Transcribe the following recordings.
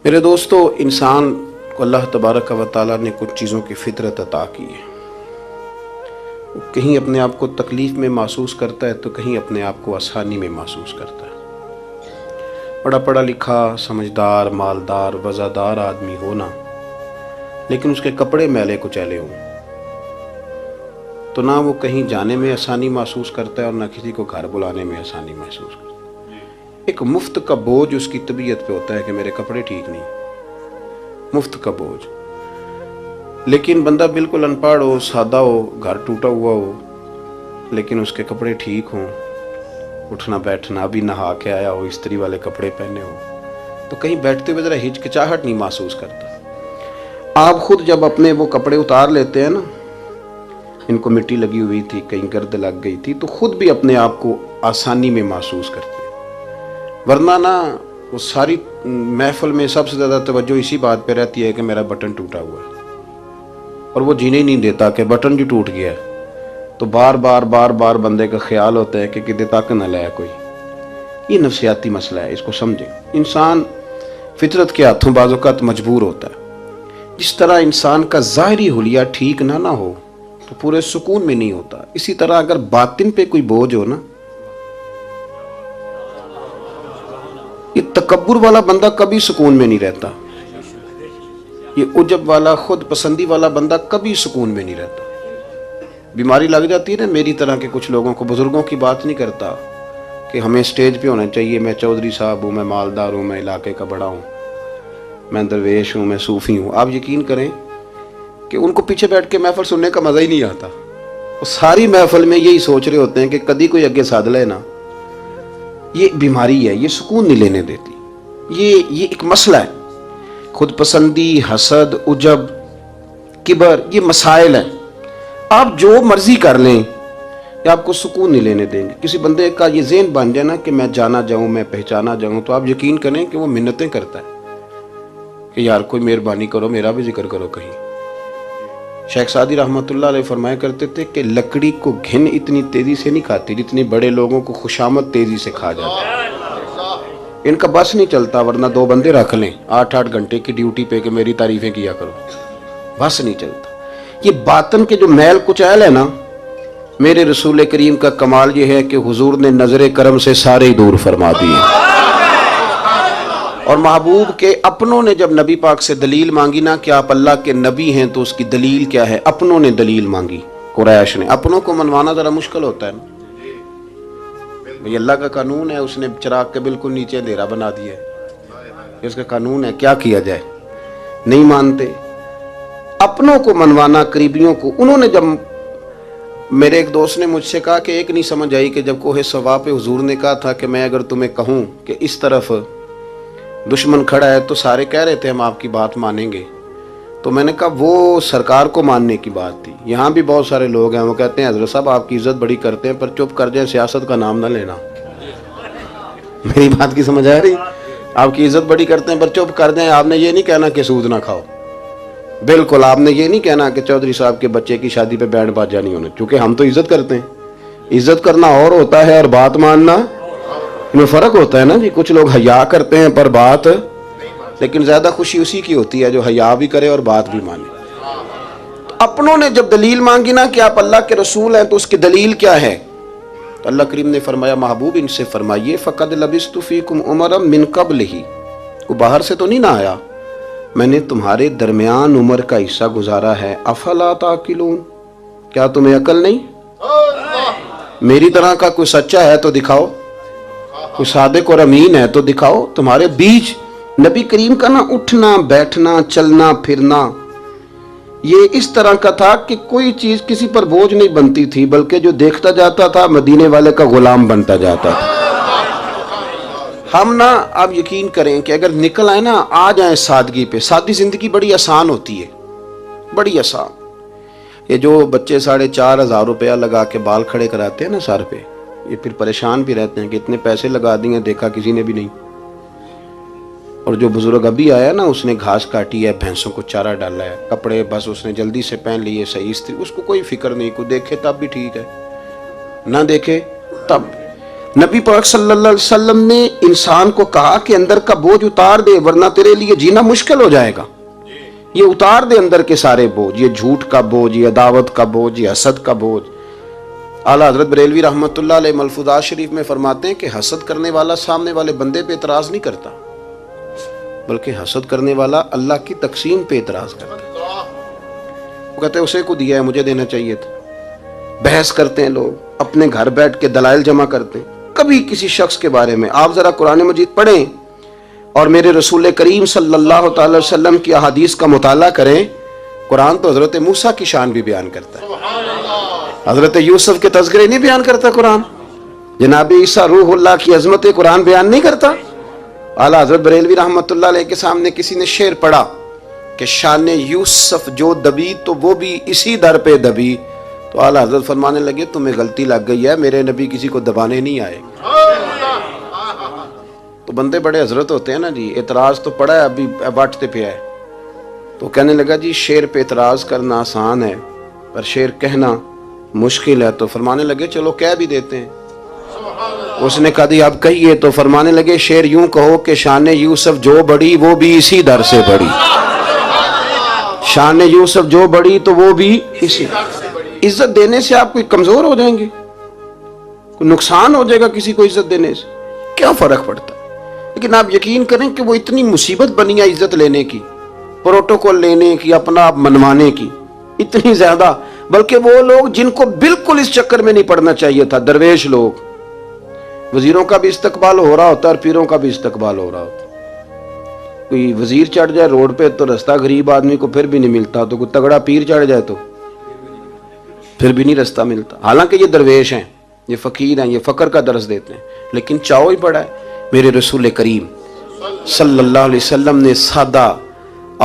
میرے دوستو، انسان کو اللہ تبارک و تعالیٰ نے کچھ چیزوں کی فطرت عطا کی ہے۔ وہ کہیں اپنے آپ کو تکلیف میں محسوس کرتا ہے تو کہیں اپنے آپ کو آسانی میں محسوس کرتا ہے۔ بڑا پڑھا لکھا، سمجھدار، مالدار، وزادار آدمی ہونا، لیکن اس کے کپڑے میلے کچیلے ہوں تو نہ وہ کہیں جانے میں آسانی محسوس کرتا ہے اور نہ کسی کو گھر بلانے میں آسانی محسوس کرتا ہے۔ ایک مفت کا بوجھ اس کی طبیعت پہ ہوتا ہے کہ میرے کپڑے ٹھیک نہیں، مفت کا بوجھ۔ لیکن بندہ بالکل ان پڑھ ہو، سادہ ہو، گھر ٹوٹا ہوا ہو، لیکن اس کے کپڑے ٹھیک ہوں، اٹھنا بیٹھنا بھی نہا کے آیا ہو، استری والے کپڑے پہنے ہو، تو کہیں بیٹھتے ہوئے ذرا ہچکچاہٹ نہیں محسوس کرتا۔ آپ خود جب اپنے وہ کپڑے اتار لیتے ہیں نا، ان کو مٹی لگی ہوئی تھی، کہیں گرد لگ گئی تھی، تو خود بھی اپنے آپ کو آسانی میں محسوس کرتے ہیں۔ ورنہ نا وہ ساری محفل میں سب سے زیادہ توجہ اسی بات پہ رہتی ہے کہ میرا بٹن ٹوٹا ہوا ہے، اور وہ جینے نہیں دیتا کہ بٹن جو ٹوٹ گیا ہے، تو بار بار بندے کا خیال ہوتا ہے کہ کدے تک نہ لائے کوئی۔ یہ نفسیاتی مسئلہ ہے، اس کو سمجھیں۔ انسان فطرت کے ہاتھوں بعض اوقات مجبور ہوتا ہے۔ جس طرح انسان کا ظاہری حلیہ ٹھیک نہ ہو تو پورے سکون میں نہیں ہوتا، اسی طرح اگر باطن پہ کوئی بوجھ ہو نا، یہ تکبر والا بندہ کبھی سکون میں نہیں رہتا، یہ عجب والا، خود پسندی والا بندہ کبھی سکون میں نہیں رہتا۔ بیماری لگ جاتی ہے نا میری طرح کے کچھ لوگوں کو، بزرگوں کی بات نہیں کرتا کہ ہمیں سٹیج پہ ہونا چاہیے، میں چودھری صاحب ہوں، میں مالدار ہوں، میں علاقے کا بڑا ہوں، میں درویش ہوں، میں صوفی ہوں۔ آپ یقین کریں کہ ان کو پیچھے بیٹھ کے محفل سننے کا مزہ ہی نہیں آتا۔ وہ ساری محفل میں یہی سوچ رہے ہوتے ہیں کہ کدی کوئی اگے ساتھ لے نا۔ یہ بیماری ہے، یہ سکون نہیں لینے دیتی، یہ ایک مسئلہ ہے۔ خود پسندی، حسد، عجب، کبر، یہ مسائل ہیں۔ آپ جو مرضی کر لیں، یہ آپ کو سکون نہیں لینے دیں گے۔ کسی بندے کا یہ ذہن بن جائے نا کہ میں جانا جاؤں، میں پہچانا جاؤں، تو آپ یقین کریں کہ وہ منتیں کرتا ہے کہ یار کوئی مہربانی کرو، میرا بھی ذکر کرو کہیں۔ شیخ سعدی رحمۃ اللہ علیہ فرمایا کرتے تھے کہ لکڑی کو گھن اتنی تیزی سے نہیں کھاتی جتنی بڑے لوگوں کو خوشامد تیزی سے کھا جاتا ہے۔ ان کا بس نہیں چلتا، ورنہ 2 بندے رکھ لیں 8 گھنٹے کی ڈیوٹی پہ کہ میری تعریفیں کیا کرو، بس نہیں چلتا۔ یہ باطن کے جو میل کچیل ہے نا، میرے رسول کریم کا کمال یہ ہے کہ حضور نے نظر کرم سے سارے ہی دور فرما دیے۔ اور محبوب کے اپنوں نے جب نبی پاک سے دلیل مانگی نا کہ آپ اللہ کے نبی ہیں تو اس کی دلیل کیا ہے، اپنوں نے دلیل مانگی، قریش نے۔ اپنوں کو منوانا ذرا مشکل ہوتا ہے نا، یہ اللہ کا قانون ہے، اس نے چراغ کے بالکل نیچے اندھیرا بنا دیا ہے، اس کا قانون ہے، کیا کیا جائے، نہیں مانتے۔ اپنوں کو منوانا، قریبیوں کو۔ انہوں نے جب، میرے ایک دوست نے مجھ سے کہا کہ ایک نہیں سمجھ آئی کہ جب کوہ صفا پہ حضور نے کہا تھا کہ میں اگر تمہیں کہوں کہ اس طرف دشمن کھڑا ہے تو سارے کہہ رہے تھے ہم آپ کی بات مانیں گے، تو میں نے کہا وہ سرکار کو ماننے کی بات تھی۔ یہاں بھی بہت سارے لوگ ہیں وہ کہتے ہیں حضرت صاحب آپ کی عزت بڑی کرتے ہیں پر چپ کر جائیں، سیاست کا نام نہ لینا۔ میری بات کی سمجھ آ رہی؟ آپ کی عزت بڑی کرتے ہیں پر چپ کر جائیں۔ آپ نے یہ نہیں کہنا کہ سود نہ کھاؤ، بالکل آپ نے یہ نہیں کہنا کہ چودھری صاحب کے بچے کی شادی پہ بینڈ باجا نہیں ہونا، چونکہ ہم تو عزت کرتے ہیں۔ عزت کرنا اور ہوتا ہے اور بات ماننا میں فرق ہوتا ہے نا جی۔ کچھ لوگ حیا کرتے ہیں پر بات، لیکن زیادہ خوشی اسی کی ہوتی ہے جو حیا بھی کرے اور بات بھی مانے۔ اپنوں نے جب دلیل مانگی نا کہ آپ اللہ کے رسول ہیں تو اس کی دلیل کیا ہے، تو اللہ کریم نے فرمایا محبوب ان سے فرمائیے فقد لبثت فیکم عمرا من قبلہ، وہ باہر سے تو نہیں نہ آیا، میں نے تمہارے درمیان عمر کا حصہ گزارا ہے، افلا تعقلون، کیا تمہیں عقل نہیں؟ میری طرح کا کوئی سچا ہے تو دکھاؤ، کوئی صادق اور امین ہے تو دکھاؤ۔ تمہارے بیچ نبی کریم کا نا اٹھنا بیٹھنا چلنا پھرنا یہ اس طرح کا تھا کہ کوئی چیز کسی پر بوجھ نہیں بنتی تھی، بلکہ جو دیکھتا جاتا تھا مدینے والے کا غلام بنتا جاتا تھا۔ ہم نا آپ یقین کریں کہ اگر نکل آئے نا، آ جائیں سادگی پہ، سادی زندگی بڑی آسان ہوتی ہے، بڑی آسان۔ یہ جو بچے 4,500 روپیہ لگا کے بال کھڑے کراتے ہیں نا سر پہ، یہ پھر پریشان بھی رہتے ہیں کہ اتنے پیسے لگا دیے دیکھا کسی نے بھی نہیں۔ اور جو بزرگ ابھی آیا نا، اس نے گھاس کاٹی ہے، بھینسوں کو چارہ ڈالا ہے، کپڑے بس اس نے جلدی سے پہن لیے، صحیح استری، اس کو کوئی فکر نہیں، کوئی دیکھے تب بھی ٹھیک ہے، نہ دیکھے تب۔ نبی پاک صلی اللہ علیہ وسلم نے انسان کو کہا کہ اندر کا بوجھ اتار دے ورنہ تیرے لیے جینا مشکل ہو جائے گا. یہ اتار دے اندر کے سارے بوجھ، یہ جھوٹ کا بوجھ، یہ عداوت کا بوجھ، یہ حسد کا بوجھ. اعلیٰ حضرت بریلوی رحمۃ اللہ علیہ ملفوظات شریف میں فرماتے ہیں کہ حسد کرنے والا سامنے والے بندے پہ اعتراض نہیں کرتا، بلکہ حسد کرنے والا اللہ کی تقسیم پہ اعتراض کرتا ہے. وہ کہتے ہیں اسے کو دیا ہے مجھے دینا چاہیے تھا. بحث کرتے ہیں لوگ، اپنے گھر بیٹھ کے دلائل جمع کرتے ہیں. کبھی کسی شخص کے بارے میں آپ ذرا قرآن مجید پڑھیں اور میرے رسول کریم صلی اللہ تعالی وسلم کی احادیث کا مطالعہ کریں. قرآن تو حضرت موسیٰ کی شان بھی بیان کرتا ہے، حضرت یوسف کے تذکرے نہیں بیان کرتا قرآن، جناب عیسیٰ روح اللہ کی عظمت قرآن بیان نہیں کرتا. اعلیٰ حضرت بریلوی رحمۃ اللہ علیہ کے سامنے کسی نے شعر پڑھا کہ شان یوسف جو دبی تو وہ بھی اسی در پہ دبی، تو اعلیٰ حضرت فرمانے لگے تمہیں غلطی لگ گئی ہے، میرے نبی کسی کو دبانے نہیں آئے. تو بندے بڑے حضرت ہوتے ہیں نا جی، اعتراض تو پڑا ہے ابھی باٹتے پہ ہے. تو کہنے لگا جی شعر پہ اعتراض کرنا آسان ہے پر شعر کہنا مشکل ہے. تو فرمانے لگے چلو کہہ بھی دیتے ہیں. اس نے کہا دی اب کہیے. تو فرمانے لگے شعر یوں کہو کہ شان یوسف جو بڑی وہ بھی اسی در سے بڑی. شان یوسف جو بڑی تو وہ بھی اسی. عزت دینے سے آپ کوئی کمزور ہو جائیں گے؟ کوئی نقصان ہو جائے گا کسی کو عزت دینے سے؟ کیا فرق پڑتا ہے؟ لیکن آپ یقین کریں کہ وہ اتنی مصیبت بنی ہے عزت لینے کی، پروٹوکول لینے کی، اپنا آپ منوانے کی، اتنی زیادہ. بلکہ وہ لوگ جن کو بالکل اس چکر میں نہیں پڑنا چاہیے تھا، درویش لوگ، وزیروں کا بھی استقبال ہو رہا ہوتا ہے اور پیروں کا بھی استقبال ہو رہا ہوتا ہے. کوئی وزیر چڑھ جائے روڈ پہ تو رستہ غریب آدمی کو پھر بھی نہیں ملتا، تو کوئی تگڑا پیر چڑھ جائے تو پھر بھی نہیں رستہ ملتا. حالانکہ یہ درویش ہیں، یہ فقیر ہیں، یہ فقر کا درس دیتے ہیں، لیکن چاؤ ہی پڑا ہے. میرے رسول کریم صلی اللہ علیہ وسلم نے سادہ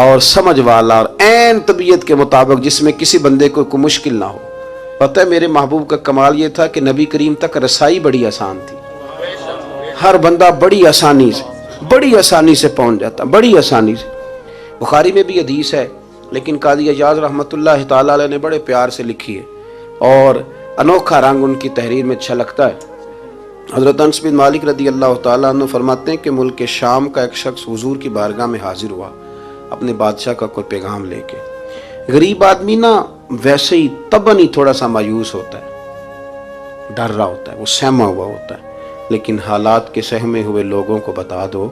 اور سمجھ والا اور عین طبیعت کے مطابق جس میں کسی بندے کو کوئی مشکل نہ ہو. پتہ ہے میرے محبوب کا کمال یہ تھا کہ نبی کریم تک رسائی بڑی آسان تھی. ہر بندہ بڑی آسانی سے پہنچ جاتا، بڑی آسانی سے. بخاری میں بھی حدیث ہے لیکن قاضی اعجاز رحمۃ اللہ تعالی علیہ نے بڑے پیار سے لکھی ہے اور انوکھا رنگ ان کی تحریر میں اچھا لگتا ہے. حضرت انس بن مالک رضی اللہ تعالیٰ عنہ فرماتے ہیں کہ ملک شام کا ایک شخص حضور کی بارگاہ میں حاضر ہوا اپنے بادشاہ کا کوئی پیغام لے کے. غریب آدمی نا ویسے ہی طبعاً ہی تھوڑا سا مایوس ہوتا ہے، ڈر رہا ہوتا ہے، وہ سہما ہوا ہوتا ہے. لیکن حالات کے سہمے ہوئے لوگوں کو بتا دو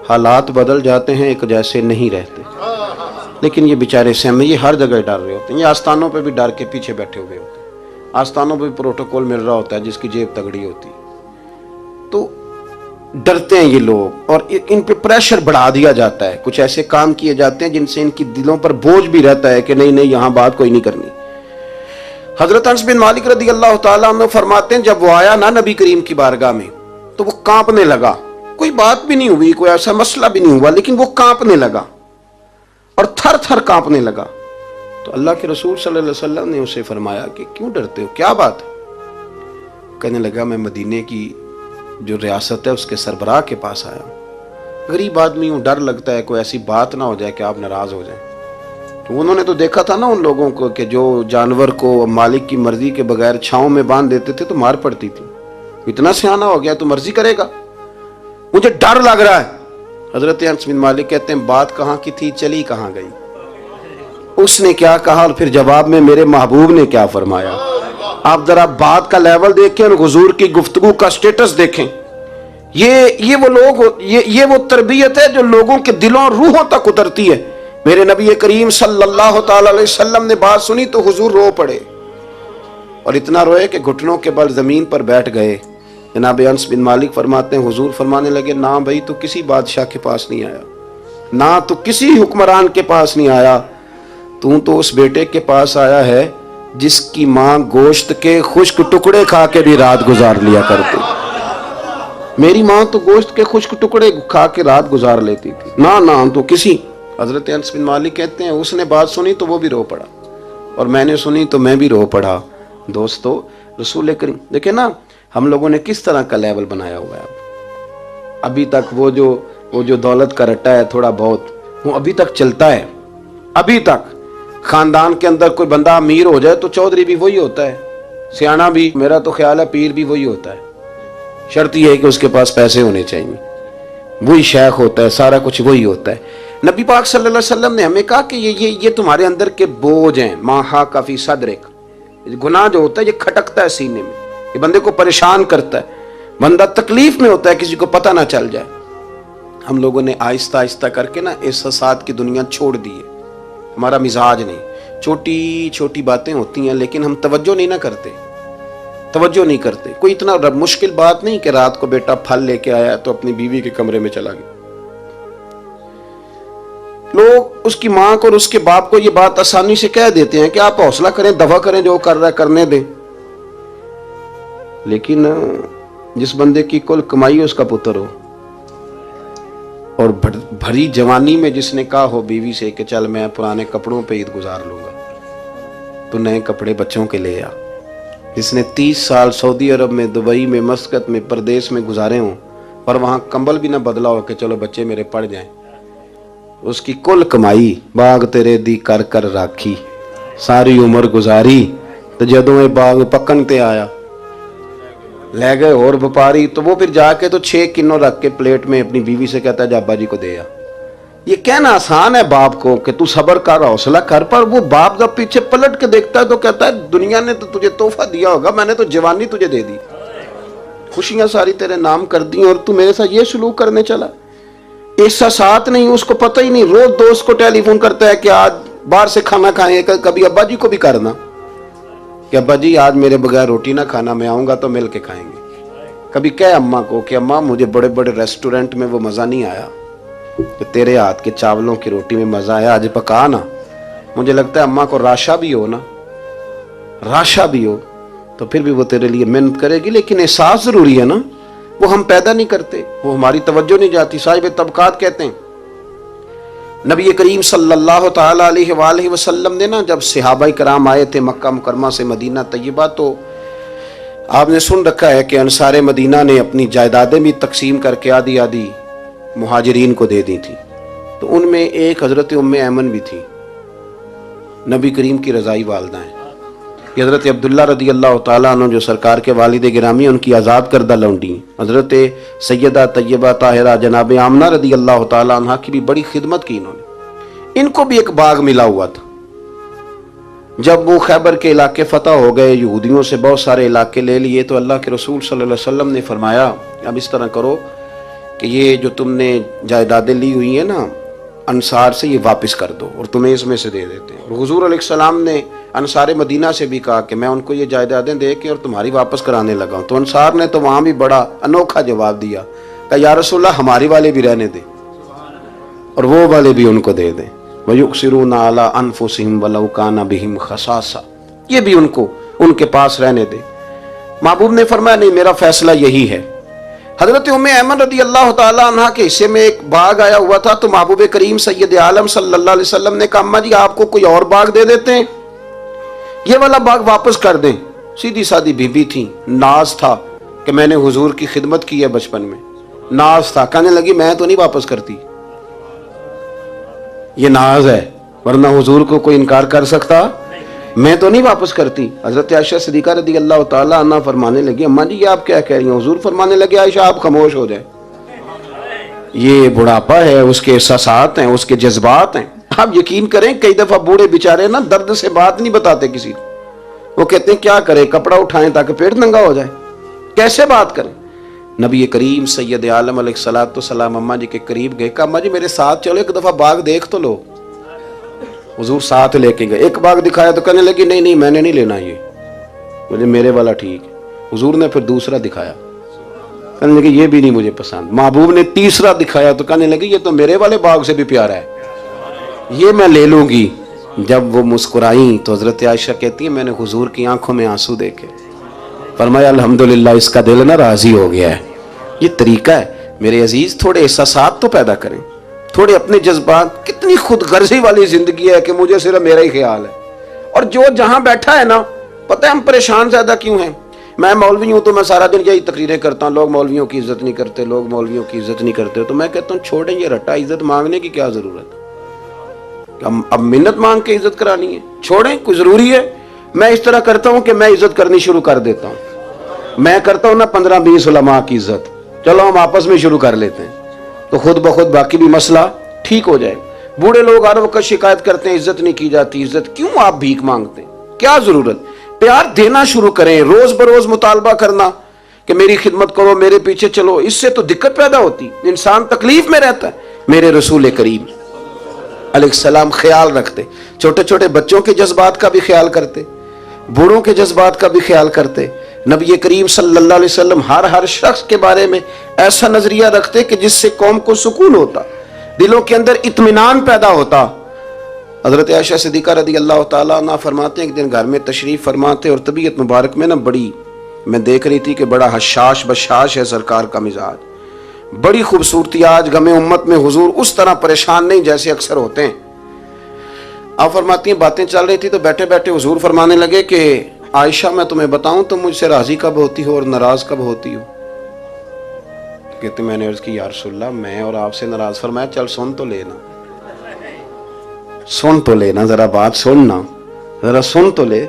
حالات بدل جاتے ہیں، ایک جیسے نہیں رہتے. لیکن یہ بیچارے سہمے، یہ ہر جگہ ڈر رہے ہوتے ہیں. یہ آستانوں پہ بھی ڈر کے پیچھے بیٹھے ہوئے ہوتے ہیں، آستانوں پہ بھی پروٹوکول مل رہا ہوتا ہے جس کی جیب تگڑی ہوتی. تو ڈرتے ہیں یہ لوگ اور ان پہ پریشر بڑھا دیا جاتا ہے. کچھ ایسے کام کیے جاتے ہیں جن سے ان کی دلوں پر بوجھ بھی رہتا ہے کہ نہیں یہاں بات کوئی نہیں کرنی. حضرت انس بن مالک رضی اللہ تعالیٰ عنہ فرماتے ہیں جب وہ آیا نا نبی کریم کی بارگاہ میں تو وہ کانپنے لگا. کوئی بات بھی نہیں ہوئی، کوئی ایسا مسئلہ بھی نہیں ہوا، لیکن وہ کانپنے لگا اور تھر تھر کانپنے لگا. تو اللہ کے رسول صلی اللہ علیہ وسلم نے اسے فرمایا کہ کیوں ڈرتے ہو، کیا بات ہے؟ کہنے لگا میں مدینے کی جو ریاست ہے اس کے سربراہ کے پاس آیا ہوں. غریب آدمی ہوں، ڈر لگتا ہے کوئی ایسی بات نہ ہو جائے کہ آپ ناراض ہو جائیں. تو انہوں نے تو دیکھا تھا نا ان لوگوں کو کہ جو جانور کو مالک کی مرضی کے بغیر چھاؤں میں باندھ دیتے تھے تو مار پڑتی تھی. اتنا سیانا ہو گیا تو مرضی کرے گا، مجھے ڈر لگ رہا ہے. حضرت انس بن مالک کہتے ہیں بات کہاں کی تھی چلی کہاں گئی. اس نے کیا کہا اور پھر جواب میں میرے محبوب نے کیا فرمایا. آپ ذرا بات کا لیول دیکھیں اور حضور کی گفتگو کا سٹیٹس دیکھیں. یہ وہ لوگ، یہ وہ تربیت ہے جو لوگوں کے دلوں اور روحوں تک اترتی ہے. میرے نبی کریم صلی اللہ تعالی علیہ وسلم نے بات سنی تو حضور رو پڑے اور اتنا روئے کہ گھٹنوں کے بل زمین پر بیٹھ گئے. جناب انس بن مالک فرماتے ہیں حضور فرمانے لگے نہ بھائی تو کسی بادشاہ کے پاس نہیں آیا، نہ تو کسی حکمران کے پاس نہیں آیا، تو اس بیٹے کے پاس آیا ہے جس کی ماں گوشت کے خشک ٹکڑے کھا کے بھی رات گزار لیا کرتی. میری ماں تو گوشت کے خشک ٹکڑے کھا کے رات گزار لیتی تھی، نہ تو کسی. حضرت انس بن مالک کہتے ہیں اس نے بات سنی تو وہ بھی رو پڑا اور میں نے سنی تو میں بھی رو پڑا. دوستو رسول کریم دیکھیں نا ہم لوگوں نے کس طرح کا لیول بنایا ہوا ہے. ابھی تک وہ جو دولت کا رٹا ہے تھوڑا بہت وہ ابھی تک چلتا ہے. ابھی تک خاندان کے اندر کوئی بندہ امیر ہو جائے تو چودھری بھی وہی ہوتا ہے، سیانا بھی، میرا تو خیال ہے پیر بھی وہی ہوتا ہے. شرط یہ ہے کہ اس کے پاس پیسے ہونے چاہیے، وہی شیخ ہوتا ہے، سارا کچھ وہی ہوتا ہے۔ نبی پاک صلی اللہ علیہ وسلم نے ہمیں کہا کہ یہ تمہارے اندر کے بوجھ ہیں، ما حاک فی صدرک، گناہ جو ہوتا ہے یہ کھٹکتا ہے سینے میں، یہ بندے کو پریشان کرتا ہے، بندہ تکلیف میں ہوتا ہے کسی کو پتہ نہ چل جائے۔ ہم لوگوں نے آہستہ آہستہ کر کے نا احساسات کی دنیا چھوڑ دی ہے، ہمارا مزاج نہیں، چھوٹی چھوٹی باتیں ہوتی ہیں لیکن ہم توجہ نہیں کرتے۔ کوئی اتنا مشکل بات نہیں کہ رات کو بیٹا پھل لے کے آیا تو اپنی بیوی کے کمرے میں چلا گیا۔ لوگ اس کی ماں کو اور اس کے باپ کو یہ بات آسانی سے کہہ دیتے ہیں کہ آپ حوصلہ کریں، دفع کریں، جو کر رہا ہے کرنے دیں، لیکن جس بندے کی کل کمائی اس کا پتر ہو اور بھری جوانی میں جس نے کہا ہو بیوی سے کہ چل میں پرانے کپڑوں پہ عید گزار لوں گا، تو نئے کپڑے بچوں کے لے آ، جس نے 30 سال سعودی عرب میں، دبئی میں، مسقط میں، پردیس میں گزارے ہوں اور وہاں کمبل بھی نہ بدلا ہو کہ چلو بچے میرے پڑ جائیں، اس کی کل کمائی باغ تیرے دی کر کر راکھی، ساری عمر گزاری، تو جدوں یہ باغ پکن تے آیا لے گئے اور وپاری، تو وہ پھر جا کے تو 6 کنو رکھ کے پلیٹ میں اپنی بیوی سے کہتا ہے جا ابا جی کو دے آ۔ یہ کہنا آسان ہے باپ کو کہ تو صبر کر، حوصلہ کر، پر وہ باپ جب پیچھے پلٹ کے دیکھتا ہے تو کہتا ہے دنیا نے تو تجھے تحفہ دیا ہوگا، میں نے تو جوانی تجھے دے دی، خوشیاں ساری تیرے نام کر دی، اور تو میرے ساتھ یہ سلوک کرنے چلا۔ احساسات نہیں، اس کو پتہ ہی نہیں، روز دوست کو ٹیلی فون کرتا ہے کہ آج باہر سے کھانا کھائیں، کبھی ابا جی کو بھی کرنا کہ ابا جی آج میرے بغیر روٹی نہ کھانا، میں آؤں گا تو مل کے کھائیں گے۔ کبھی کہے اماں کو کہ اماں مجھے بڑے بڑے ریسٹورنٹ میں وہ مزہ نہیں آیا کہ تیرے ہاتھ کے چاولوں کی روٹی میں مزہ آیا، آج پکا نا۔ مجھے لگتا ہے اماں کو راشا بھی ہو نا، راشا بھی ہو تو پھر بھی وہ تیرے لیے محنت کرے گی، لیکن احساس ضروری ہے نا، وہ ہم پیدا نہیں کرتے، وہ ہماری توجہ نہیں جاتی۔ صاحب طبقات کہتے ہیں نبی کریم صلی اللہ تعالی علیہ وآلہ وسلم نے نا جب صحابہ کرام آئے تھے مکہ مکرمہ سے مدینہ طیبہ، تو آپ نے سن رکھا ہے کہ انصار مدینہ نے اپنی جائیدادیں بھی تقسیم کر کے آدھی آدھی مہاجرین کو دے دی تھی، تو ان میں ایک حضرت ام ایمن بھی تھی، نبی کریم کی رضائی والدہ ہیں۔ یہ حضرت عبداللہ رضی اللہ تعالیٰ عنہ جو سرکار کے والد گرامی، ان کی آزاد کردہ لونڈی، حضرت سیدہ طیبہ طاہرہ جناب آمنہ رضی اللہ تعالیٰ عنہ کی بھی بڑی خدمت کی انہوں نے۔ ان کو بھی ایک باغ ملا ہوا تھا۔ جب وہ خیبر کے علاقے فتح ہو گئے، یہودیوں سے بہت سارے علاقے لے لیے، تو اللہ کے رسول صلی اللہ علیہ وسلم نے فرمایا اب اس طرح کرو کہ یہ جو تم نے جائیدادیں لی ہوئی ہیں نا انصار سے، یہ واپس کر دو اور تمہیں اس میں سے دے دیتے ہیں۔ اور حضور علیہ السلام نے انصار مدینہ سے بھی کہا کہ میں ان کو یہ جائیدادیں دے کے اور تمہاری واپس کرانے لگا ہوں، تو انصار نے تو وہاں بھی بڑا انوکھا جواب دیا کہ یا رسول اللہ ہماری والے بھی رہنے دیں اور وہ والے بھی ان کو دے دیں۔ وَيُؤْثِرُونَ عَلَىٰ أَنفُسِهِمْ وَلَوْ كَانَ بِهِمْ خَصَاصَةٌ، یہ بھی ان کو ان کے پاس رہنے دے۔ محبوب نے فرمایا نہیں، میرا فیصلہ یہی ہے۔ حضرت ام ایمن رضی اللہ تعالیٰ عنہ کے حصے میں ایک باغ آیا ہوا تھا، تو محبوب کریم سید عالم صلی اللہ علیہ وسلم نے کہا اماں جی آپ کو کوئی اور باغ دے دیتے ہیں، یہ والا باغ واپس کر دیں۔ سیدھی سادی بیوی تھی، ناز تھا کہ میں نے حضور کی خدمت کی ہے بچپن میں، ناز تھا، کہنے لگی میں تو نہیں واپس کرتی، یہ ناز ہے، ورنہ حضور کو کوئی انکار کر سکتا، میں تو نہیں واپس کرتی۔ حضرت عائشہ صدیقہ رضی اللہ تعالیٰ عنہ فرمانے لگی اماں جی یہ آپ کیا کہہ رہی ہیں؟ حضور فرمانے لگے عائشہ آپ خاموش ہو جائے، یہ بڑھاپا ہے، اس کے احساسات ہیں، اس کے جذبات ہیں۔ آپ یقین کریں کئی دفعہ بوڑھے بیچارے نا درد سے بات نہیں بتاتے کسی کو، وہ کہتے ہیں کیا کرے، کپڑا اٹھائیں تاکہ پیٹ ننگا ہو جائے، کیسے بات کریں۔ نبی کریم سید عالم علیہ الصلوۃ والسلام اماں جی کے قریب گئے، کہا اماں جی میرے ساتھ چلو ایک دفعہ باغ دیکھ تو لو۔ حضور ساتھ لے کے گئے، ایک باغ دکھایا تو کہنے لگی نہیں نہیں میں نے نہیں لینا، یہ مجھے میرے والا ٹھیک ہے۔ حضور نے پھر دوسرا دکھایا، کہنے لگی یہ بھی نہیں مجھے پسند۔ محبوب نے تیسرا دکھایا تو کہنے لگی یہ تو میرے والے باغ سے بھی پیارا ہے، یہ میں لے لوں گی۔ جب وہ مسکرائیں تو حضرت عائشہ کہتی ہے میں نے حضور کی آنکھوں میں آنسو دیکھے، فرمایا الحمدللہ اس کا دل نہ راضی ہو گیا ہے۔ یہ طریقہ ہے میرے عزیز، تھوڑے احساسات تو پیدا کریں، تھوڑے اپنے جذبات۔ کتنی خود غرضی والی زندگی ہے کہ مجھے صرف میرا ہی خیال ہے، اور جو جہاں بیٹھا ہے نا، پتہ ہے ہم پریشان زیادہ کیوں ہیں؟ میں مولوی ہوں تو میں سارا دن یہی تقریریں کرتا ہوں، لوگ مولویوں کی عزت نہیں کرتے، لوگ مولویوں کی عزت نہیں کرتے، تو میں کہتا ہوں چھوڑیں یہ رٹا، عزت مانگنے کی کیا ضرورت ہے؟ اب منت مانگ کے عزت کرانی ہے؟ چھوڑیں، کوئی ضروری ہے؟ میں اس طرح کرتا ہوں کہ میں عزت کرنی شروع کر دیتا ہوں، میں کرتا ہوں نا 15-20 علماء کی عزت، چلو ہم آپس میں شروع کر لیتے ہیں، تو خود بخود باقی بھی مسئلہ ٹھیک ہو جائے. بوڑھے لوگ ہر وقت شکایت کرتے ہیں عزت نہیں کی جاتی. عزت کیوں آپ بھیک مانگتے ہیں؟ کیا ضرورت؟ پیار دینا شروع کریں، روز بروز مطالبہ کرنا کہ میری خدمت کرو، میرے پیچھے چلو، اس سے تو دقت پیدا ہوتی، انسان تکلیف میں رہتا ہے. میرے رسول کریم علیہ السلام خیال رکھتے، چھوٹے چھوٹے بچوں کے جذبات کا بھی خیال کرتے، بوڑھوں کے جذبات کا بھی خیال کرتے. نبی کریم صلی اللہ علیہ وسلم ہر شخص کے بارے میں ایسا نظریہ رکھتے کہ جس سے قوم کو سکون ہوتا، دلوں کے اندر اطمینان پیدا ہوتا. حضرت عائشہ صدیقہ رضی اللہ تعالیٰ عنہ فرماتے ہیں ایک دن گھر میں تشریف فرماتے اور طبیعت مبارک میں نا بڑی، میں دیکھ رہی تھی کہ بڑا حشاش بشاش ہے سرکار کا مزاج، بڑی خوبصورتی. آج غم امت میں حضور اس طرح پریشان نہیں جیسے اکثر ہوتے ہیں. آپ فرماتی ہیں باتیں چل رہی تھی تو بیٹھے بیٹھے حضور فرمانے لگے کہ عائشہ میں تمہیں بتاؤں تم مجھ سے راضی کب ہوتی ہو اور ناراض کب ہوتی ہو؟ کہتے میں نے عرض کی یا رسول اللہ میں اور آپ سے ناراض. فرمایا چل سن تو لینا، سن تو لینا، ذرا بات سننا، ذرا سن تو لے،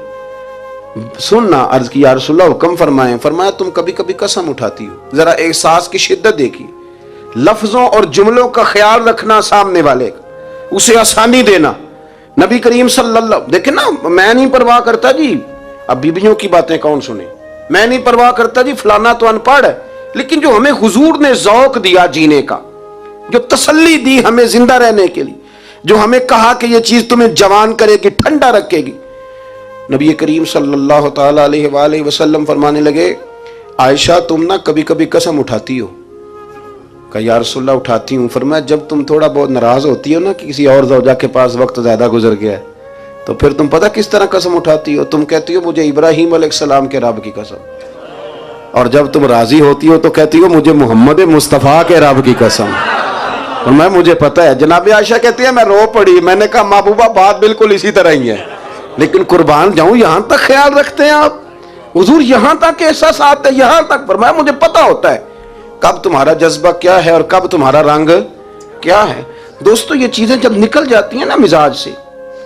سننا. عرض کی یا رسول اللہ حکم فرمائیں. فرمایا تم کبھی کبھی قسم اٹھاتی ہو. ذرا احساس کی شدت دیکھی، لفظوں اور جملوں کا خیال رکھنا، سامنے والے کا اسے آسانی دینا. نبی کریم صلی اللہ، دیکھیں نا، میں نہیں پرواہ کرتا جی اب بیویوں کی باتیں کون سنے، میں نہیں پرواہ کرتا جی فلانا تو ان پڑھ ہے، لیکن جو ہمیں حضور نے ذوق دیا جینے کا، جو تسلی دی ہمیں زندہ رہنے کے لیے، جو ہمیں کہا کہ یہ چیز تمہیں جوان کرے گی، ٹھنڈا رکھے گی. نبی کریم صلی اللہ تعالی علیہ وآلہ وسلم فرمانے لگے عائشہ تم نا کبھی کبھی قسم اٹھاتی ہو؟ کہا یا رسول اللہ اٹھاتی ہوں. فرمایا جب تم تھوڑا بہت ناراض ہوتی ہو نا کہ کسی اور زوجہ کے پاس وقت زیادہ گزر گیا ہے، تو پھر تم پتہ کس طرح قسم اٹھاتی ہو؟ تم کہتی ہو مجھے ابراہیم علیہ السلام کے رب کی قسم، اور جب تم راضی ہوتی ہو تو کہتی ہو مجھے محمد مصطفیٰ کے رب کی قسم. اور میں مجھے پتہ ہے. جناب عائشہ کہتی ہے میں رو پڑی. میں نے کہا محبوبہ بات بالکل اسی طرح ہی ہے، لیکن قربان جاؤں یہاں تک خیال رکھتے ہیں آپ حضور، یہاں تک احساسات ہے، یہاں تک. فرمایا مجھے پتہ ہوتا ہے کب تمہارا جذبہ کیا ہے اور کب تمہارا رنگ کیا ہے. دوستو یہ چیزیں جب نکل جاتی ہیں نا مزاج سے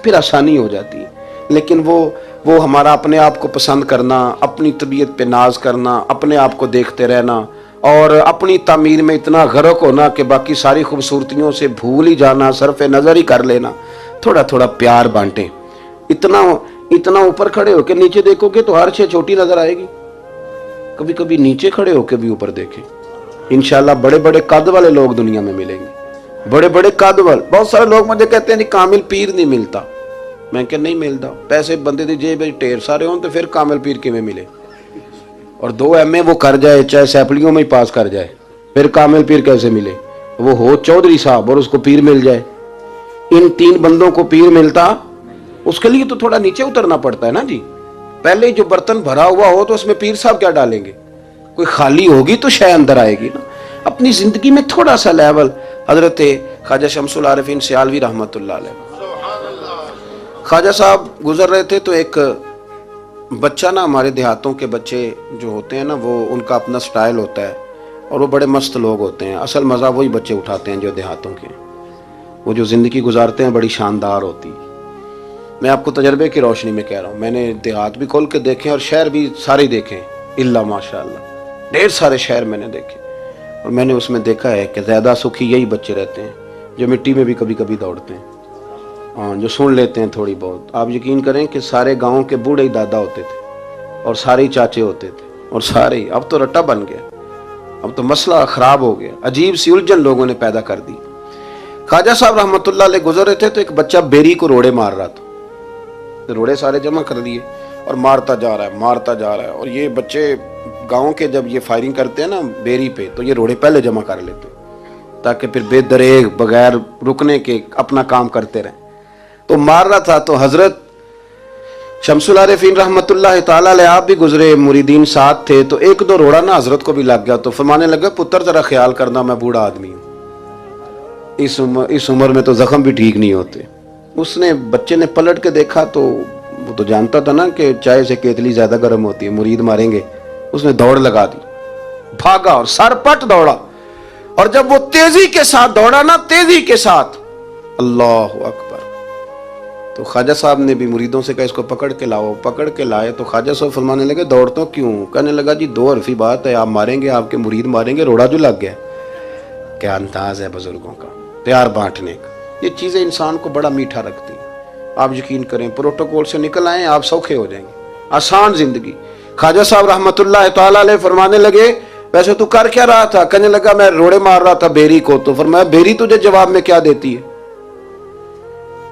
پھر آسانی ہو جاتی ہے. لیکن وہ ہمارا اپنے آپ کو پسند کرنا، اپنی طبیعت پہ ناز کرنا، اپنے آپ کو دیکھتے رہنا اور اپنی تعمیر میں اتنا غرق ہونا کہ باقی ساری خوبصورتیوں سے بھول ہی جانا، صرف نظر ہی کر لینا. تھوڑا تھوڑا پیار بانٹیں. اتنا اوپر کھڑے ہو کے نیچے دیکھو گے تو ہر چیز چھوٹی نظر آئے گی. کبھی کبھی نیچے کھڑے ہو کے بھی اوپر دیکھیں، انشاءاللہ بڑے بڑے قد والے لوگ دنیا میں ملیں گے، بڑے بڑے قد والے. بہت سارے لوگ مجھے کہتے ہیں نہیں کامل پیر نہیں ملتا. میں کہ نہیں ملتا، پیسے بندے دی جیب میں ٹھیر سارے ہوں تو پھر کامل پیر کیویں ملے؟ اور 2 MA وہ کر جائے چاہے سیپلیوں میں ہی پاس کر جائے، پھر کامل پیر کیسے ملے؟ وہ ہو چودھری صاحب اور اس کو پیر مل جائے. ان 3 بندوں کو پیر ملتا، اس کے لیے تو تھوڑا نیچے اترنا پڑتا ہے نا جی. پہلے جو برتن بھرا ہوا ہو تو اس میں پیر صاحب کیا ڈالیں گے؟ کوئی خالی ہوگی تو شے اندر آئے گی نا. اپنی زندگی میں تھوڑا سا لیول. حضرت خواجہ شمس العارفین سیالوی رحمۃ اللہ علیہ، خواجہ صاحب گزر رہے تھے تو ایک بچہ نا، ہمارے دیہاتوں کے بچے جو ہوتے ہیں نا وہ ان کا اپنا سٹائل ہوتا ہے اور وہ بڑے مست لوگ ہوتے ہیں. اصل مزہ وہی بچے اٹھاتے ہیں جو دیہاتوں کے، وہ جو زندگی گزارتے ہیں بڑی شاندار ہوتی. میں آپ کو تجربے کی روشنی میں کہہ رہا ہوں، میں نے دیہات بھی کھول کے دیکھے اور شہر بھی سارے دیکھے الا ماشاءاللہ، ڈھیر سارے شہر میں نے دیکھے. اور میں نے اس میں دیکھا ہے کہ زیادہ سکھی یہی بچے رہتے ہیں جو مٹی میں بھی کبھی کبھی دوڑتے ہیں، ہاں جو سن لیتے ہیں تھوڑی بہت. آپ یقین کریں کہ سارے گاؤں کے بوڑھے ہی دادا ہوتے تھے اور سارے ہی چاچے ہوتے تھے اور سارے ہی. اب تو رٹا بن گیا، اب تو مسئلہ خراب ہو گیا، عجیب سی الجھن لوگوں نے پیدا کر دی. خواجہ صاحب رحمۃ اللہ علیہ گزر رہے تھے تو ایک بچہ بیری کو روڑے مار رہا تھا. روڑے سارے جمع کر دیے اور مارتا جا رہا ہے. اور یہ بچے گاؤں کے جب یہ فائرنگ کرتے ہیں نا بیری پہ تو یہ روڑے پہلے جمع کر لیتے تاکہ پھر بے دریغ بغیر رکنے کے اپنا کام کرتے رہیں. تو مار رہا تھا تو حضرت شمس العارفین رحمۃ اللہ تعالیٰ علیہ آپ بھی گزرے، مریدین ساتھ تھے، تو 1-2 روڑا نا حضرت کو بھی لگ گیا. تو فرمانے لگا پتر ذرا خیال کرنا، میں بوڑھا آدمی ہوں، اس عمر میں تو زخم بھی ٹھیک نہیں ہوتے. اس نے بچے نے پلٹ کے دیکھا تو وہ تو جانتا تھا نا کہ چائے سے کیتلی زیادہ گرم ہوتی ہے، مرید ماریں گے. اس نے دوڑ لگا دی، بھاگا اور سر پٹ دوڑا. اور جب وہ تیزی کے ساتھ دوڑا نا، تیزی کے ساتھ، اللہ اکبر، تو تو خواجہ صاحب نے بھی مریدوں سے کہا اس کو پکڑ کے لاؤ، پکڑ کے لائے تو خواجہ صاحب فرمانے لگے دوڑتا کیوں؟ کہنے لگا جی دو حرفی بات ہے، آپ ماریں گے، آپ کے مرید ماریں گے، روڑا جو لگ گیا۔ کیا انداز ہے بزرگوں کا، پیار بانٹنے کا، یہ چیزیں انسان کو بڑا میٹھا رکھتی ہیں۔ آپ یقین کریں پروٹوکول سے نکل آئیں آپ سوکھے ہو جائیں گے، آسان زندگی۔ خواجہ صاحب رحمت اللہ تعالیٰ علیہ فرمانے لگے ویسے تو کر کیا رہا تھا؟ کہنے لگا میں روڑے مار رہا تھا بیری کو۔ تو فرمایا بیری تجھے جواب میں کیا دیتی ہے؟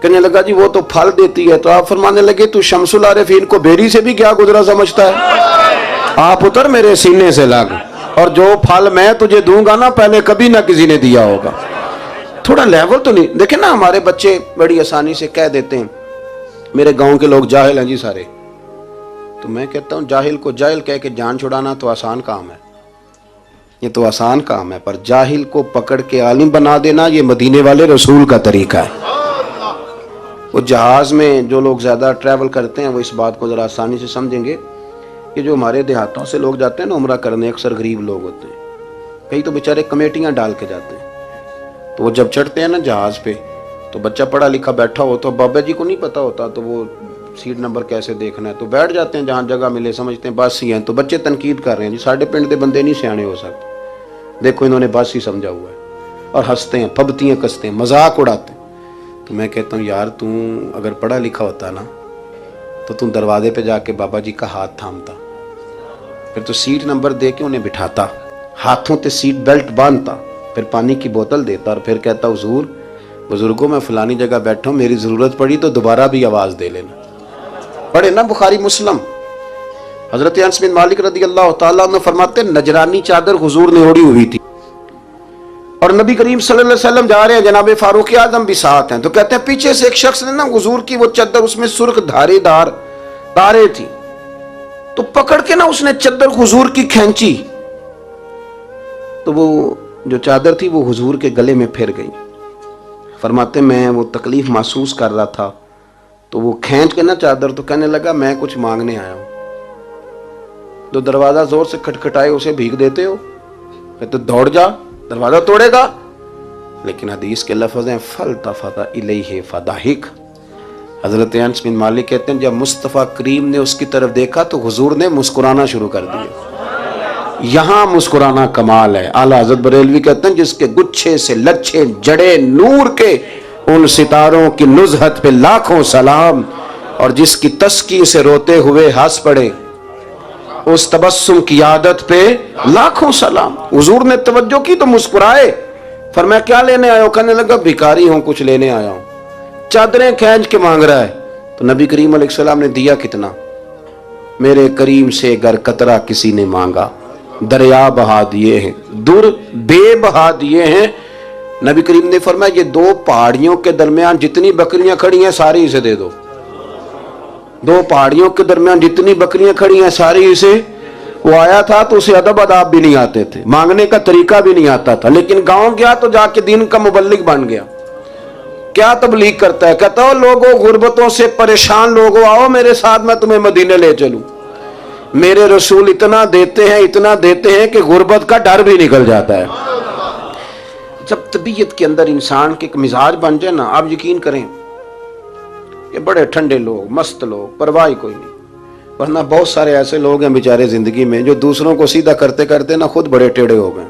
کہنے لگا جی وہ تو پھل دیتی ہے۔ تو آپ فرمانے لگے تو شمس العارفین کو بیری سے بھی کیا گزرا سمجھتا ہے؟ آپ اتر میرے سینے سے لگ، اور جو پھل میں تجھے دوں گا نا پہلے کبھی نہ کسی نے دیا ہوگا۔ تھوڑا لیول تو نہیں دیکھیں نا، ہمارے بچے بڑی آسانی سے کہہ دیتے ہیں میرے گاؤں کے لوگ جاہل ہیں جی سارے۔ تو میں کہتا ہوں جاہل کو جاہل کہہ کے جان چھڑانا تو آسان کام ہے، یہ تو آسان کام ہے، پر جاہل کو پکڑ کے عالم بنا دینا یہ مدینے والے رسول کا طریقہ ہے۔ وہ جہاز میں جو لوگ زیادہ ٹریول کرتے ہیں وہ اس بات کو ذرا آسانی سے سمجھیں گے کہ جو ہمارے دیہاتوں سے لوگ جاتے ہیں نا عمرہ کرنے، اکثر غریب لوگ ہوتے ہیں، کئی تو بیچارے کمیٹیاں ڈال کے جاتے ہیں۔ تو وہ جب چڑھتے ہیں نا جہاز پہ تو بچہ پڑھا لکھا بیٹھا ہو تو بابا جی کو نہیں پتا ہوتا، تو وہ سیٹ نمبر کیسے دیکھنا ہے، تو بیٹھ جاتے ہیں جہاں جگہ ملے، سمجھتے ہیں بس ہی ہیں۔ تو بچے تنقید کر رہے ہیں جی ساڑھے پنڈ دے بندے نہیں سیانے ہو سکتے، دیکھو انہوں نے بس ہی سمجھا ہوا ہے، اور ہنستے ہیں، پھبتیاں کستے ہیں، مذاق اڑاتے ہیں۔ تو میں کہتا ہوں یار تو اگر پڑھا لکھا ہوتا نا تو تم دروازے پہ جا کے بابا جی کا ہاتھ تھامتا، پھر تو سیٹ نمبر دے کے انہیں بٹھاتا، ہاتھوں تے سیٹ بیلٹ باندھتا، پھر پانی کی بوتل دیتا اور پھر کہتا حضور بزرگوں میں فلانی جگہ بیٹھا ہوں، میری ضرورت پڑی تو دوبارہ بھی آواز دے لینا۔ پڑھے نا بخاری مسلم، حضرت انس بن مالک رضی اللہ تعالیٰ عنہ فرماتے نجرانی چادر حضور نے اوڑھی ہوئی تھی اور نبی کریم صلی اللہ علیہ وسلم جا رہے ہیں، جناب فاروق اعظم بھی ساتھ ہیں۔ تو کہتے ہیں پیچھے سے ایک شخص نے نا حضور کی وہ چادر، اس میں سرخ دھارے دار تارے تھی، تو پکڑ کے نا اس نے چادر حضور کی کھینچی، تو وہ جو چادر تھی وہ حضور کے گلے میں پھر گئی۔ فرماتے میں وہ تکلیف محسوس کر رہا تھا، تو وہ کھینچ کے نا چادر، تو کہنے لگا میں کچھ مانگنے آیا ہوں۔ تو دروازہ زور سے کھٹکھٹائے اسے بھیگ دیتے ہو، کہتے دوڑ جا دروازہ توڑے گا، لیکن حدیث کے لفظ ہیں فَالْتَفَتَ إِلَيْهِ فَضَحِكَ۔ حضرت انس بن مالک کہتے ہیں جب مصطفیٰ کریم نے اس کی طرف دیکھا تو حضور نے مسکرانا شروع کر دیا۔ یہاں مسکرانا کمال ہے۔ اعلیٰ حضرت بریلوی کہتے ہیں جس کے گچھے سے لچھے جڑے نور کے، ان ستاروں کی نزہت پہ لاکھوں سلام، اور جس کی تسکی سے روتے ہوئے ہنس پڑے اس تبسم کی عادت پہ لاکھوں سلام۔ حضور نے توجہ کی تو مسکرائے، فرمایا کیا لینے آئے ہو؟ کہنے لگا بھکاری ہوں، کچھ لینے آیا ہوں۔ چادریں کھینچ کے مانگ رہا ہے، تو نبی کریم علیہ السلام نے دیا کتنا؟ میرے کریم سے گر قطرہ کسی نے مانگا دریا بہا دیے ہیں، در بے بہا دیے ہیں۔ نبی کریم نے فرمایا یہ دو پہاڑیوں کے درمیان جتنی بکریاں کھڑی ہیں ساری اسے دے دو، دو پہاڑیوں کے درمیان جتنی بکریاں کھڑی ہیں ساری اسے۔ وہ آیا تھا تو اسے ادب آداب بھی نہیں آتے تھے، مانگنے کا طریقہ بھی نہیں آتا تھا، لیکن گاؤں گیا تو جا کے دین کا مبلغ بن گیا۔ کیا تبلیغ کرتا ہے؟ کہتا ہو لوگوں غربتوں سے پریشان لوگوں آؤ میرے ساتھ، میں تمہیں مدینے لے چلوں۔ میرے رسول اتنا دیتے ہیں کہ غربت کا ڈر بھی نکل جاتا ہے۔ جب طبیعت کے اندر انسان کے ایک مزاج بن جائے نا، آپ یقین کریں کہ بڑے ٹھنڈے لوگ، مست لوگ، پرواہ کوئی نہیں۔ ورنہ بہت سارے ایسے لوگ ہیں بیچارے زندگی میں جو دوسروں کو سیدھا کرتے کرتے نا خود بڑے ٹیڑے ہو گئے،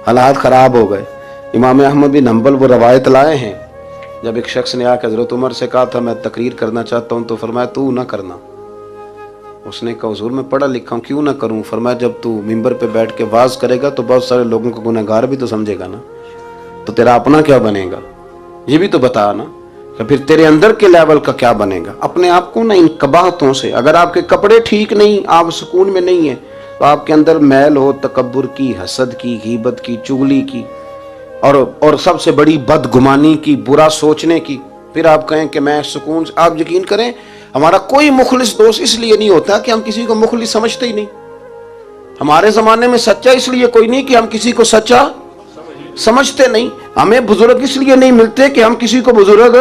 حالات خراب ہو گئے۔ امام احمد بن حنبل وہ روایت لائے ہیں، جب ایک شخص نے آ کے حضرت عمر سے کہا تھا میں تقریر کرنا چاہتا ہوں، تو فرمایا تو نہ کرنا۔ اس نے کہا حضور میں پڑھا لکھا ہوں کیوں نہ کروں؟ فرمایا جب تو ممبر پہ بیٹھ کے واز کرے گا تو بہت سارے لوگوں کو گنہگار بھی تو سمجھے گا نا، تو تیرا اپنا کیا بنے گا؟ یہ بھی تو بتا نا کہ پھر تیرے اندر کے لیول کا کیا بنے گا۔ اپنے آپ کو نا ان قباحتوں سے، اگر آپ کے کپڑے ٹھیک نہیں، آپ سکون میں نہیں ہیں، تو آپ کے اندر میل ہو تکبر کی، حسد کی، غیبت کی، چغلی کی، اور سب سے بڑی بدگمانی کی، برا سوچنے کی، پھر آپ کہیں کہ میں سکون سے۔ آپ یقین کریں ہمارا کوئی مخلص دوست اس لیے نہیں ہوتا کہ ہم کسی کو مخلص سمجھتے ہی نہیں۔ ہمارے زمانے میں سچا اس لیے کوئی نہیں کہ ہم کسی کو سچا سمجھتے نہیں۔ ہمیں بزرگ اس لیے نہیں ملتے کہ ہم کسی کو بزرگ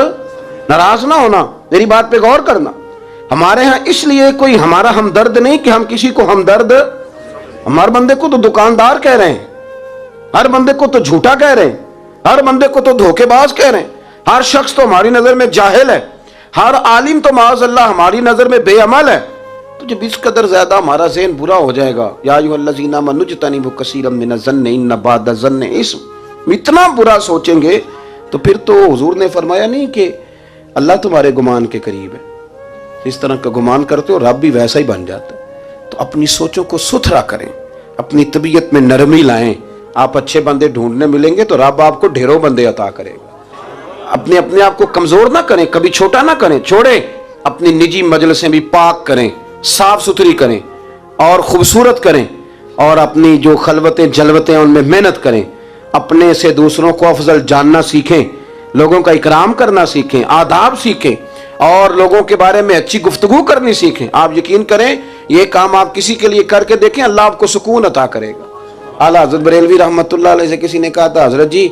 ناراض نہ ہونا، میری بات پہ غور کرنا۔ ہمارے ہاں اس لیے کوئی ہمارا ہمدرد نہیں کہ ہم کسی کو ہمدرد، ہمارے بندے کو تو دکاندار کہہ رہے ہیں، ہر بندے کو تو جھوٹا کہہ رہے ہیں، ہر بندے کو تو دھوکے باز کہہ رہے ہیں، ہر شخص تو ہماری نظر میں جاہل ہے، ہر عالم تو معاذ اللہ ہماری نظر میں بے عمل ہے، تو جب اس قدر زیادہ ہمارا ذہن برا ہو جائے گا، یا ایھا الذین آمنوا اجتنبوا کثیرا من الظن ان بعض الظن اثم، اتنا برا سوچیں گے تو پھر تو حضور نے فرمایا نہیں کہ اللہ تمہارے گمان کے قریب ہے، اس طرح کا گمان کرتے ہو رب بھی ویسا ہی بن جاتا ہے۔ تو اپنی سوچوں کو ستھرا کریں، اپنی طبیعت میں نرمی لائیں۔ آپ اچھے بندے ڈھونڈنے ملیں گے تو رب آپ کو ڈھیروں بندے عطا کرے گا۔ اپنے آپ کو کمزور نہ کریں، کبھی چھوٹا نہ کریں، چھوڑیں۔ اپنی نجی مجلسیں بھی پاک کریں، صاف ستھری کریں اور خوبصورت کریں، اور اپنی جو خلوتیں جلوتیں ان میں محنت کریں۔ اپنے سے دوسروں کو افضل جاننا سیکھیں، لوگوں کا اکرام کرنا سیکھیں، آداب سیکھیں، اور لوگوں کے بارے میں اچھی گفتگو کرنی سیکھیں۔ آپ یقین کریں یہ کام آپ کسی کے لیے کر کے دیکھیں، اللہ آپ کو سکون عطا کرے گا۔ اعلیٰ حضرت بریلوی رحمۃ اللہ علیہ سے کسی نے کہا تھا، حضرت جی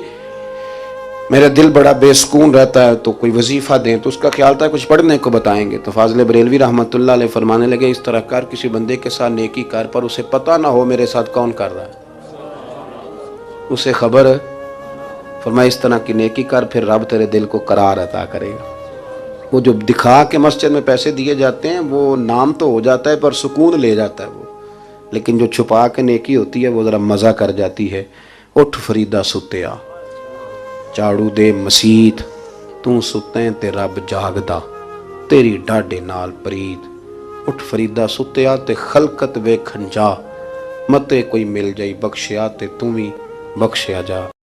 میرا دل بڑا بے سکون رہتا ہے تو کوئی وظیفہ دیں، تو اس کا خیال تھا کچھ پڑھنے کو بتائیں گے۔ تو فاضل بریلوی رحمۃ اللہ علیہ فرمانے لگے، اس طرح کر، کسی بندے کے ساتھ نیکی کر، پر اسے پتہ نہ ہو میرے ساتھ کون کر رہا ہے، اسے خبر ہے۔ فرمایا اس طرح کی نیکی کر، پھر رب تیرے دل کو قرار عطا کرے گا۔ وہ جو دکھا کے مسجد میں پیسے دیے جاتے ہیں وہ نام تو ہو جاتا ہے پر سکون لے جاتا ہے وہ، لیکن جو چھپا کے نیکی ہوتی ہے وہ ذرا مزہ کر جاتی ہے۔ اٹھ فریدا ستیا، چاڑو دے مسیت، تو ستیں تے رب جاگدا، تیری ڈاڈے نال پرید۔ اٹھ فریدا ستیا تے خلقت ویکھن جا، متے کوئی مل جائی بخشیا تے تو بھی بخشیا جا۔